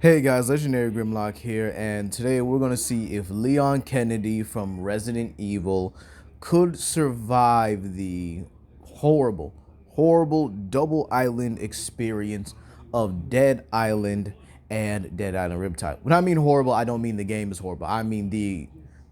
Hey guys, Legendary Grimlock here, and today we're going to see if Leon Kennedy from Resident Evil could survive the horrible, horrible double island experience of Dead Island and Dead Island Riptide. When I mean horrible, I don't mean the game is horrible. I mean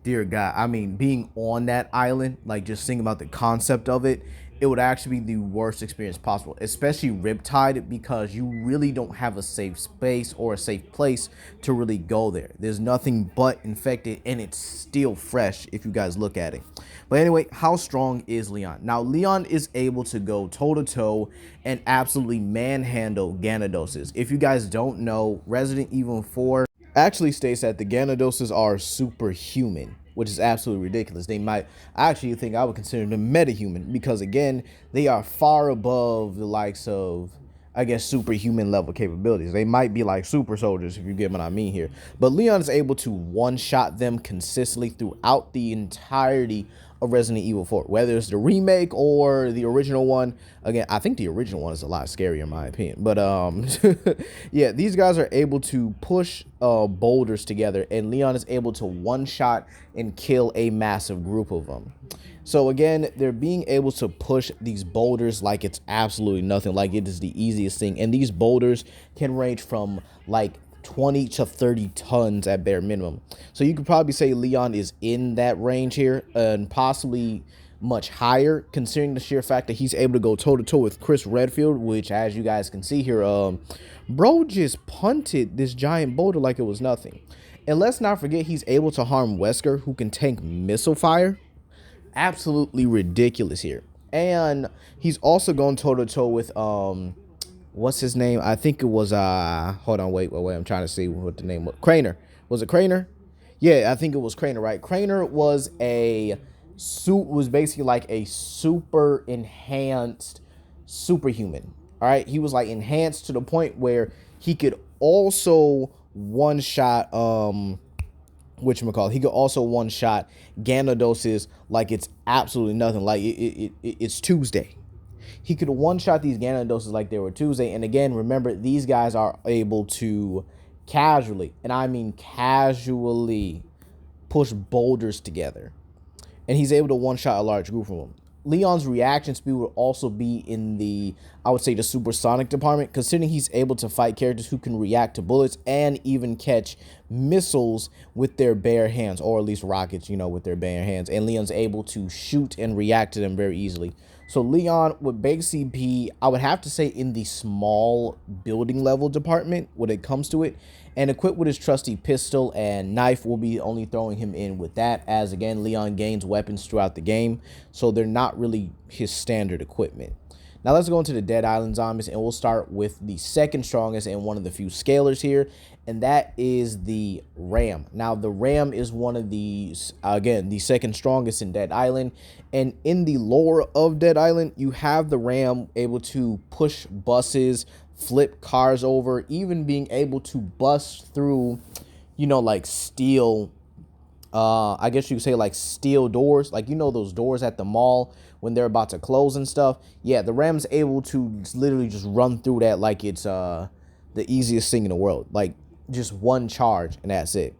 dear God, I mean being on that island, like just thinking about the concept of it, it would actually be the worst experience possible, especially Riptide, because you really don't have a safe space or a safe place to really go there. There's nothing but infected, and it's still fresh if you guys look at it. But anyway, how strong is Leon? Now, Leon is able to go toe-to-toe and absolutely manhandle Ganondoses. If you guys don't know, Resident Evil 4 actually states that the Ganondoses are superhuman, which is absolutely ridiculous. They might actually think I would consider them metahuman because, again, they are far above the likes of, I guess, superhuman level capabilities. They might be like super soldiers, if you get what I mean here. But Leon is able to one-shot them consistently throughout the entirety of Resident Evil 4, whether it's the remake or the original one. Again, I think the original one is a lot scarier in my opinion. But yeah, these guys are able to push boulders together, and Leon is able to one-shot and kill a massive group of them. So again, they're being able to push these boulders like it's absolutely nothing, like it is the easiest thing. And these boulders can range from like 20 to 30 tons at bare minimum. So you could probably say Leon is in that range here, and possibly much higher, considering the sheer fact that he's able to go toe-to-toe with Chris Redfield, which, as you guys can see here, bro just punted this giant boulder like it was nothing. And let's not forget, he's able to harm Wesker, who can tank missile fire. Absolutely ridiculous here. And he's also going toe-to-toe with what's his name? I think it was hold on, wait, I'm trying to see what the name was. Craner. Was it Craner? Yeah, I think it was Craner, right? Craner was basically like a super enhanced superhuman. All right, he was like enhanced to the point where he could also one shot he could also one shot Ganondoses like it's absolutely nothing, like it's Tuesday. He could one shot these Ganondoses like they were Tuesday. And again, remember, these guys are able to casually, and I mean casually, push boulders together, and he's able to one shot a large group of them. Leon's reaction speed would also be in the, I would say, the supersonic department, considering he's able to fight characters who can react to bullets and even catch missiles with their bare hands, or at least rockets, with their bare hands. And Leon's able to shoot and react to them very easily. So Leon would basically be, I would have to say, in the small building level department when it comes to it. And equipped with his trusty pistol and knife, will be only throwing him in with that, as again, Leon gains weapons throughout the game, so they're not really his standard equipment. Now let's go into the Dead Island zombies, and we'll start with the second strongest and one of the few scalers here, and that is the Ram. Now the Ram is one of these, again, the second strongest in Dead Island, and in the lore of Dead Island, you have the Ram able to push buses, flip cars over, even being able to bust through, like steel, I guess you could say like steel doors, like those doors at the mall when they're about to close and stuff. Yeah, the Ram's able to literally just run through that like it's the easiest thing in the world, like just one charge and that's it.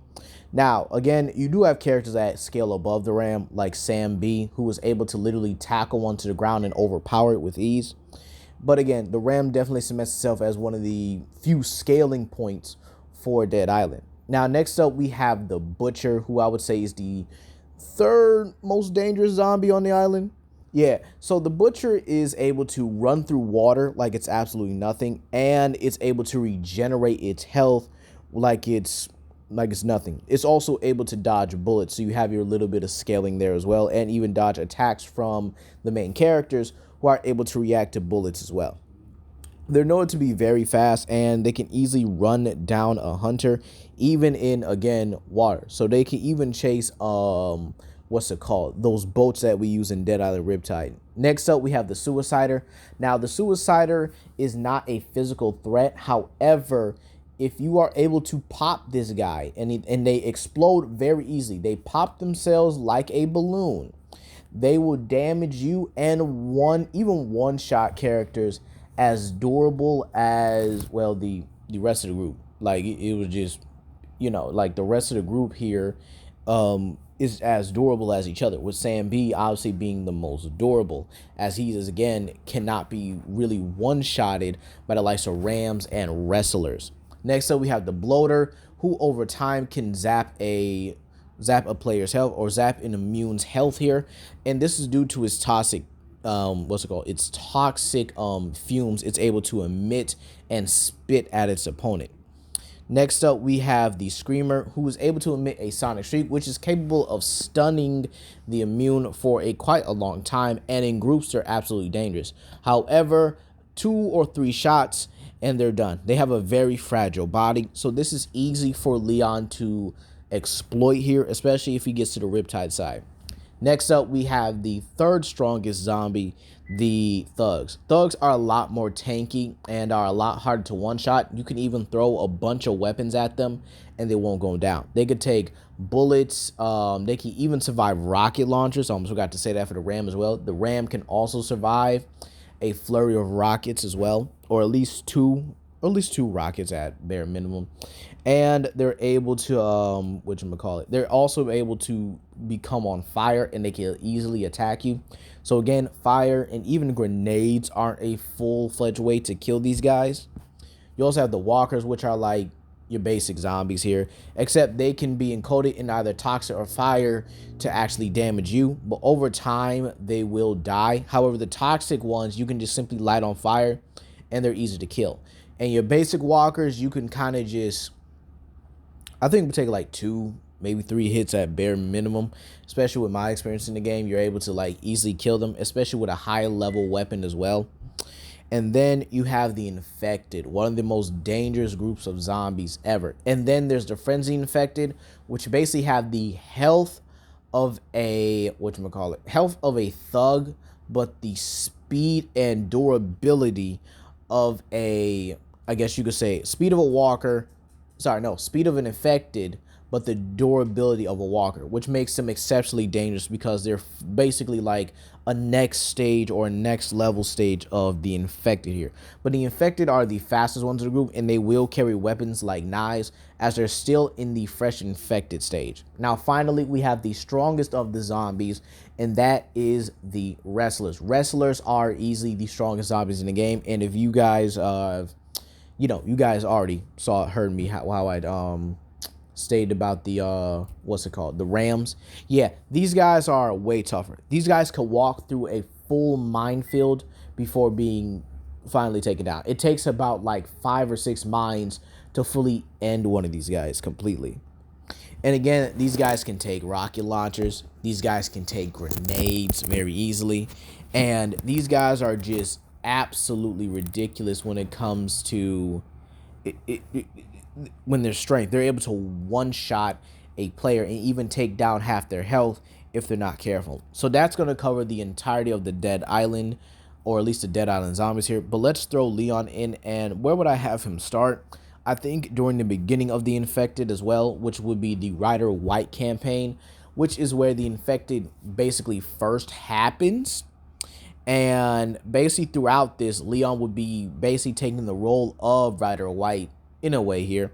Now, again, you do have characters that scale above the Ram, like Sam B, who was able to literally tackle one to the ground and overpower it with ease. But again, the Ram definitely cements itself as one of the few scaling points for Dead Island. Now, next up, we have the Butcher, who I would say is the third most dangerous zombie on the island. Yeah, so the Butcher is able to run through water like it's absolutely nothing, and it's able to regenerate its health like it's nothing. It's also able to dodge bullets, so you have your little bit of scaling there as well, and even dodge attacks from the main characters, who are able to react to bullets as well. They're known to be very fast, and they can easily run down a hunter, even in, again, water. So they can even chase, what's it called? Those boats that we use in Dead Island Riptide. Next up, we have the Suicider. Now, the Suicider is not a physical threat. However, if you are able to pop this guy, and they explode very easily, they pop themselves like a balloon, they will damage you and even one-shot characters as durable as, well, the rest of the group. Like it was just, like the rest of the group here is as durable as each other, with Sam B obviously being the most durable, as he is again cannot be really one-shotted by the likes of Rams and wrestlers. Next up, we have the bloater, who over time can zap a player's health or zap an immune's health here, and this is due to its toxic what's it called? It's toxic fumes it's able to emit and spit at its opponent. Next up, we have the Screamer, who is able to emit a sonic streak, which is capable of stunning the immune for quite a long time, and in groups, they're absolutely dangerous. However, 2 or 3 shots, and they're done. They have a very fragile body, so this is easy for Leon to exploit here, especially if he gets to the Riptide side. Next up, we have the third strongest zombie, the Thugs. Thugs are a lot more tanky and are a lot harder to one-shot. You can even throw a bunch of weapons at them and they won't go down. They could take bullets. They can even survive rocket launchers. I almost forgot to say that for the Ram as well. The Ram can also survive a flurry of rockets as well, or at least two rockets at bare minimum. And they're able to whatchamacallit, they're also able to become on fire, and they can easily attack you. So again, fire and even grenades aren't a full-fledged way to kill these guys. You also have the walkers, which are like your basic zombies here, except they can be encoded in either toxic or fire to actually damage you, but over time they will die. However, the toxic ones you can just simply light on fire and they're easy to kill. And your basic walkers, you can kind of just, I think it would take like 2, maybe 3 hits at bare minimum. Especially with my experience in the game, you're able to like easily kill them, especially with a high level weapon as well. And then you have the infected, one of the most dangerous groups of zombies ever. And then there's the frenzy infected, which basically have the health of a health of a thug, but the speed and durability of a, I guess you could say, speed of a walker. Sorry, no, speed of an infected, but the durability of a walker, which makes them exceptionally dangerous because they're basically like a next stage or a next level stage of the infected here. But the infected are the fastest ones in the group, and they will carry weapons like knives, as they're still in the fresh infected stage. Now, finally, we have the strongest of the zombies, and that is the wrestlers. Wrestlers are easily the strongest zombies in the game, and if you guys, you guys already heard me how I'd stated about the the Rams. Yeah, these guys are way tougher. These guys can walk through a full minefield before being finally taken down. It takes about like 5 or 6 mines to fully end one of these guys completely. And again, these guys can take rocket launchers. These guys can take grenades very easily. And these guys are just absolutely ridiculous when it comes to when their strength. They're able to one-shot a player and even take down half their health if they're not careful. So that's going to cover the entirety of the Dead Island, or at least the Dead Island zombies here. But let's throw Leon in, and where would I have him start? I think during the beginning of the Infected as well, which would be the Rider White campaign, which is where the Infected basically first happens. And basically throughout this, Leon would be basically taking the role of Rider White in a way here.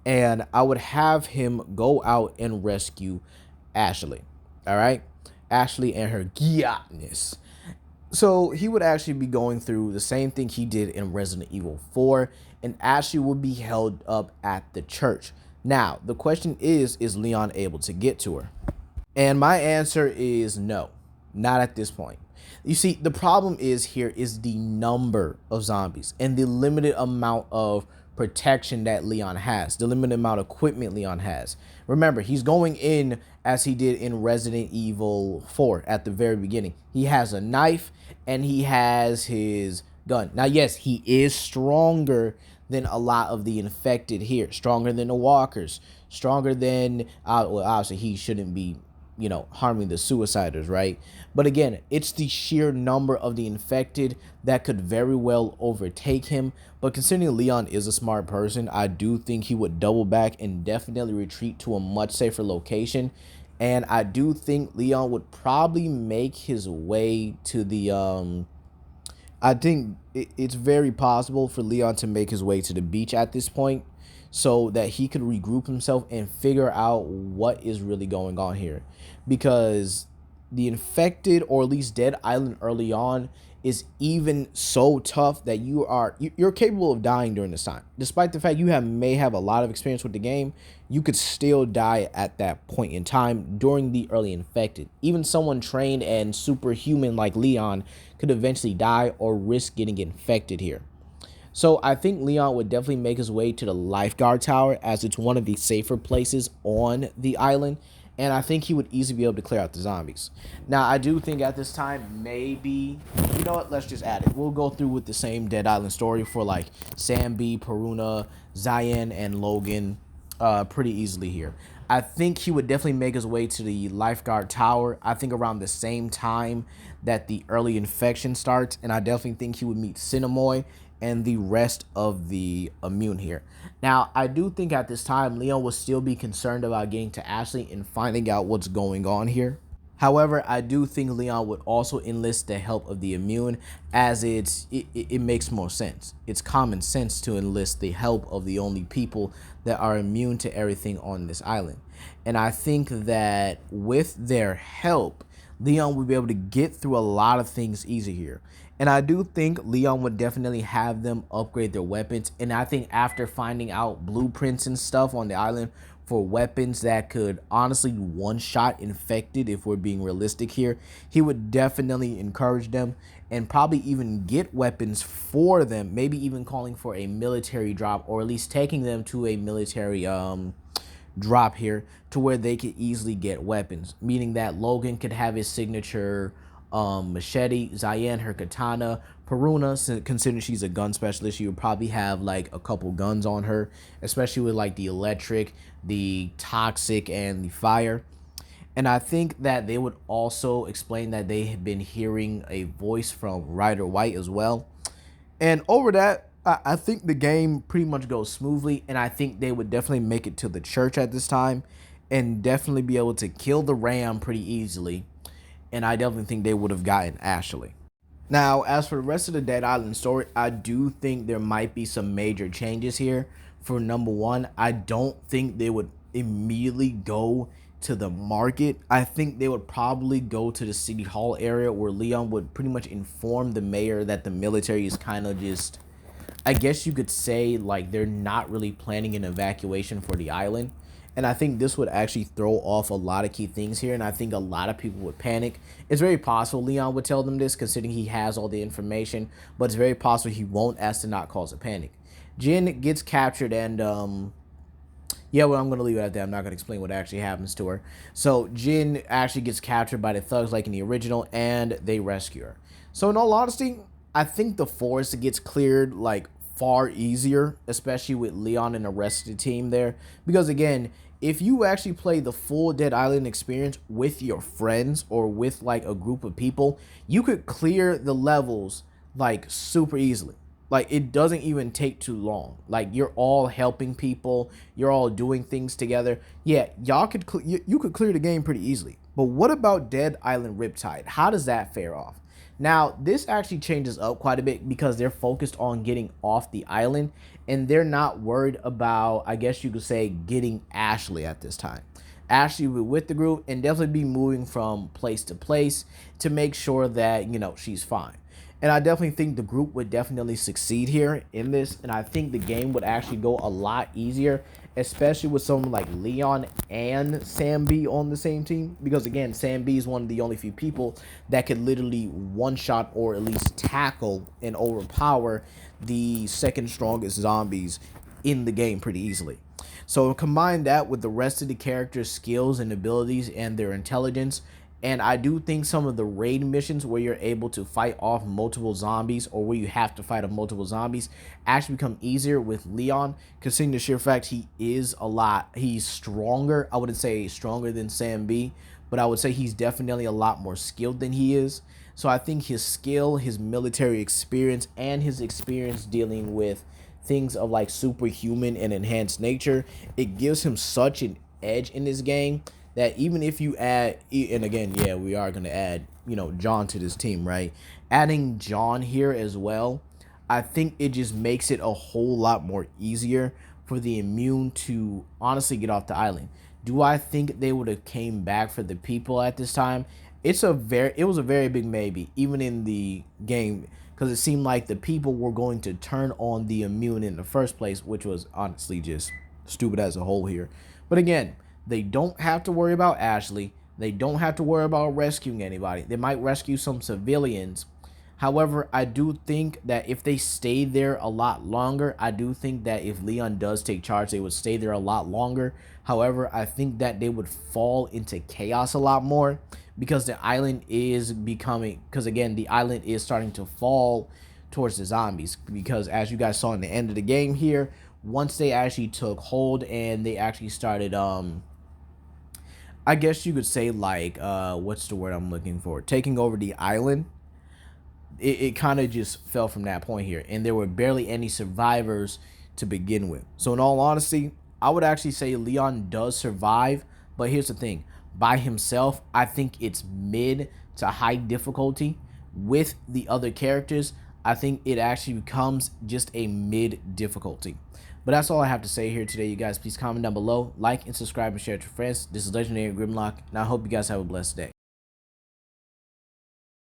And I would have him go out and rescue Ashley. All right? Ashley and her Giatness. So he would actually be going through the same thing he did in Resident Evil 4. And Ashley would be held up at the church. Now, the question is Leon able to get to her? And my answer is no, not at this point. You see, the problem is the number of zombies and the limited amount of protection that Leon has, the limited amount of equipment Leon has. Remember, he's going in as he did in Resident Evil 4 at the very beginning. He has a knife and he has his gun. Now, yes, he is stronger than a lot of the infected here, stronger than the walkers, stronger than, well, obviously he shouldn't be, harming the suiciders, right? But again, it's the sheer number of the infected that could very well overtake him. But considering Leon is a smart person, I do think he would double back and definitely retreat to a much safer location. And I do think Leon would probably make his way to the I think it's very possible for Leon to make his way to the beach at this point so that he could regroup himself and figure out what is really going on here. Because the infected or at least dead island early on is even so tough that you're capable of dying during this time. Despite the fact you have may have a lot of experience with the game, you could still die at that point in time during the early infected. Even someone trained and superhuman like Leon could eventually die or risk getting infected here. So I think Leon would definitely make his way to the lifeguard tower as it's one of the safer places on the island. And I think he would easily be able to clear out the zombies. Now, I do think at this time, maybe, you know what, let's just add it. We'll go through with the same Dead Island story for like Sam B, Peruna, Zayn, and Logan pretty easily here. I think he would definitely make his way to the lifeguard tower. I think around the same time that the early infection starts, and I definitely think he would meet Cinemoy and the rest of the immune here. Now, I do think at this time Leon will still be concerned about getting to Ashley and finding out what's going on here. However, I do think Leon would also enlist the help of the immune as it makes more sense. It's common sense to enlist the help of the only people that are immune to everything on this island. And I think that with their help, Leon would be able to get through a lot of things easy here. And I do think Leon would definitely have them upgrade their weapons. And I think after finding out blueprints and stuff on the island for weapons that could honestly one-shot infected, if we're being realistic here, he would definitely encourage them and probably even get weapons for them, maybe even calling for a military drop or at least taking them to a military drop here to where they could easily get weapons, meaning that Logan could have his signature machete, Zayn her katana, Peruna, considering she's a gun specialist, she would probably have like a couple guns on her, especially with like the electric, the toxic, and the fire. And I think that they would also explain that they have been hearing a voice from Ryder White as well. And over that, I think the game pretty much goes smoothly, and I think they would definitely make it to the church at this time and definitely be able to kill the ram pretty easily. And I definitely think they would have gotten Ashley. Now, as for the rest of the Dead Island story, I do think there might be some major changes here. For number one, I don't think they would immediately go to the market. I think they would probably go to the city hall area where Leon would pretty much inform the mayor that the military is kind of just, I guess you could say, like they're not really planning an evacuation for the island. And I think this would actually throw off a lot of key things here. And I think a lot of people would panic. It's very possible Leon would tell them this, considering he has all the information. But it's very possible he won't, as to not cause a panic. Jin gets captured and, yeah, well, I'm going to leave it at that. I'm not going to explain what actually happens to her. So Jin actually gets captured by the thugs like in the original, and they rescue her. So in all honesty, I think the forest gets cleared like far easier, especially with Leon and the rest of the team there. Because again, if you actually play the full Dead Island experience with your friends or with like a group of people, you could clear the levels like super easily. Like it doesn't even take too long. Like you're all helping people, you're all doing things together. Yeah, y'all could you could clear the game pretty easily. But what about Dead Island Riptide? How does that fare off? Now, this actually changes up quite a bit because they're focused on getting off the island and they're not worried about, I guess you could say, getting Ashley at this time. Ashley will be with the group and definitely be moving from place to place to make sure that, you know, she's fine. And I definitely think the group would definitely succeed here in this. And I think the game would actually go a lot easier, especially with someone like Leon and Sam B on the same team. Because again, Sam B is one of the only few people that could literally one-shot or at least tackle and overpower the second strongest zombies in the game pretty easily. So combine that with the rest of the characters' skills and abilities and their intelligence, and I do think some of the raid missions where you're able to fight off multiple zombies or where you have to fight off multiple zombies actually become easier with Leon, considering the sheer fact he's stronger. I wouldn't say stronger than Sam B, but I would say he's definitely a lot more skilled than he is. So I think his skill, his military experience, and his experience dealing with things of like superhuman and enhanced nature, it gives him such an edge in this game that even if you add, and again, yeah, we are going to add John to this team, right? Adding John here as well, I think it just makes it a whole lot more easier for the immune to honestly get off the island. Do I think they would have came back for the people at this time? It was a very big maybe, even in the game, because it seemed like the people were going to turn on the immune in the first place, which was honestly just stupid as a whole here. But again, they don't have to worry about Ashley. They don't have to worry about rescuing anybody. They might rescue some civilians. However, I do think that if they stay there a lot longer, I do think that if Leon does take charge, they would stay there a lot longer. However, I think that they would fall into chaos a lot more because the island is becoming, because again, the island is starting to fall towards the zombies. Because as you guys saw in the end of the game here, once they actually took hold and they actually started, I guess you could say, like, what's the word I'm looking for? Taking over the island, it kind of just fell from that point here, and there were barely any survivors to begin with. So in all honesty, I would actually say Leon does survive, but here's the thing: by himself, I think it's mid to high difficulty. With the other characters, I think it actually becomes just a mid difficulty. But that's all I have to say here today, you guys. Please comment down below, like and subscribe and share it to your friends. This is Legendary Grimlock, and I hope you guys have a blessed day.